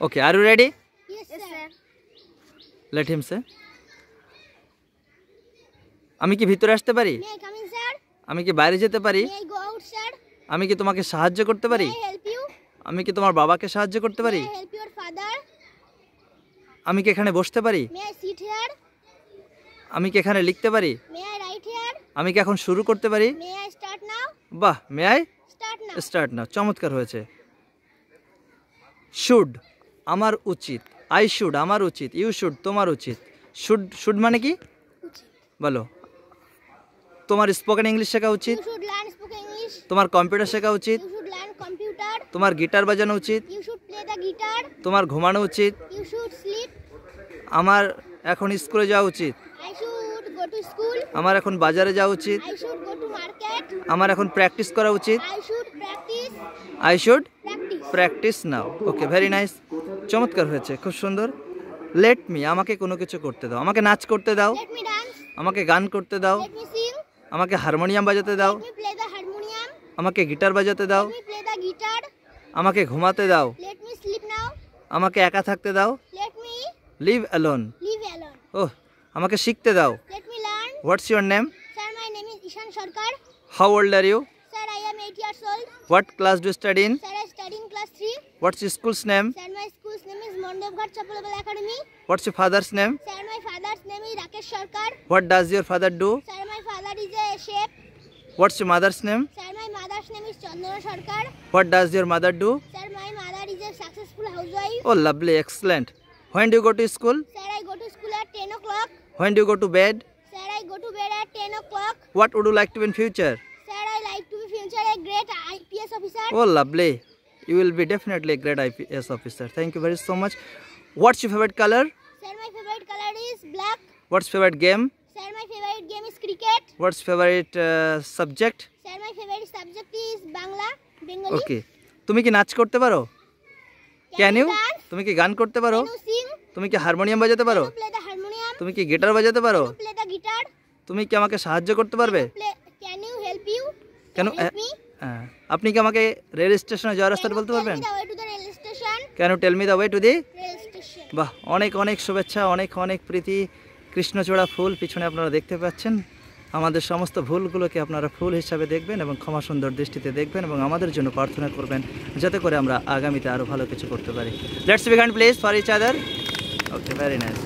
Okay, are you ready? Yes, sir. Let him say. আমি কি ভিতরে আসতে পারি? May I come in, sir? আমি কি বাইরে যেতে পারি? May I go out, sir? আমি কি তোমাকে সাহায্য করতে পারি? May I help you? আমি কি তোমার বাবাকে সাহায্য করতে পারি? May I help your father? আমি কি এখানে বসতে পারি? May I sit here? আমি কি এখানে লিখতে পারি? May I write here? আমি কি এখন শুরু করতে পারি? May I start now? বাহ, may I Start now. Start now. চমৎকার হয়েছে। শুড আমার উচিত, আই শুড আমার উচিত, ইউ শুড তোমার উচিত। শুড মানে কি বলো? তোমার স্পোকেন ইংলিশ শেখা উচিত, You should learn spoken English. তোমার কম্পিউটার শেখা উচিত, You should learn computer. তোমার গিটার বাজানো উচিত, You should play the guitar. তোমার ঘুমানো উচিত, You should sleep. আমার এখন স্কুলে যাওয়া উচিত, I should go to school. আমার এখন বাজারে যাওয়া উচিত, I should go to market. আমার এখন প্র্যাকটিস করা উচিত, I should practice. I should Practice. Practice now. Okay, very nice, চমৎকার হয়েছে, খুব সুন্দর। লেট মি আমাকে কোনো কিছু করতে দাও, আমাকে নাচ করতে দাও, Let me dance. আমাকে গান করতে দাও, Let me sing. আমাকে হারমোনিয়াম বাজাতে দাও, Let me play the harmonium. আমাকে গিটার বাজাতে দাও, Let me play the guitar. আমাকে ঘুমাতে দাও, Let me sleep now. আমাকে একা থাকতে দাও, Let me live alone. live alone. ওহ, আমাকে শিখতে দাও। Let me learn. What's your name? Sir, my name is Ishan Sarkar. How old are you? Sir, I am 8 years old. What class do study in? Sir, I study in class 3. What's your school's name? Sir, my school's name is Mondovghat Chapalabal Academy. What's your father's name? Sir, my father's name is Rakesh Sarkar. What does your father do? Sir, my father is a chef. What's your mother's name? Sir, my mother's name is Chandana Sarkar. What does your mother do? Sir, my mother is a successful housewife. Oh lovely, excellent. When do go to school? Sir, I go to school at 10 o'clock. When do go to bed? Sir, I go to bed at 10 o'clock. What would you like to be in future? Sir, I like to be future a great IPS officer. Oh, lovely. You will be definitely a great IPS officer. Thank you very so much. What's your favorite color? Sir, my favorite color is black. What's favorite game? Sir, my favorite game is cricket. What's favorite subject? Sir, my favorite subject is Bangla, Bengali. Okay. তুমি কি নাচ করতে পারো? Can you? dance? তুমি কি গান করতে পারো? Can you sing? তুমি কি হারমোনিয়াম বাজাতে পারো? Can you play the harmonium? তুমি কি গিটার বাজাতে পারো? Can you play the guitar? তুমি কি আমাকে সাহায্য করতে পারবে? Can you help you? কেন Help me? আপনি কি আমাকে রেল স্টেশনে যাওয়ার Can রাস্তাটা you বলতে tell পারবেন? me the way to the rail station? Can you tell me the way to the? Rail station. বাহ, অনেক অনেক শুভেচ্ছা, অনেক অনেক প্রীতি। কৃষ্ণচূড়া ফুল পিছনে আপনারা দেখতে পাচ্ছেন। আমাদের সমস্ত ভুলগুলোকে আপনারা ফুল হিসাবে দেখবেন এবং ক্ষমা সুন্দর দৃষ্টিতে দেখবেন এবং আমাদের জন্য প্রার্থনা করবেন যাতে করে আমরা আগামীতে আরও ভালো কিছু করতে পারি। Let's begin please for each other. Okay, very nice.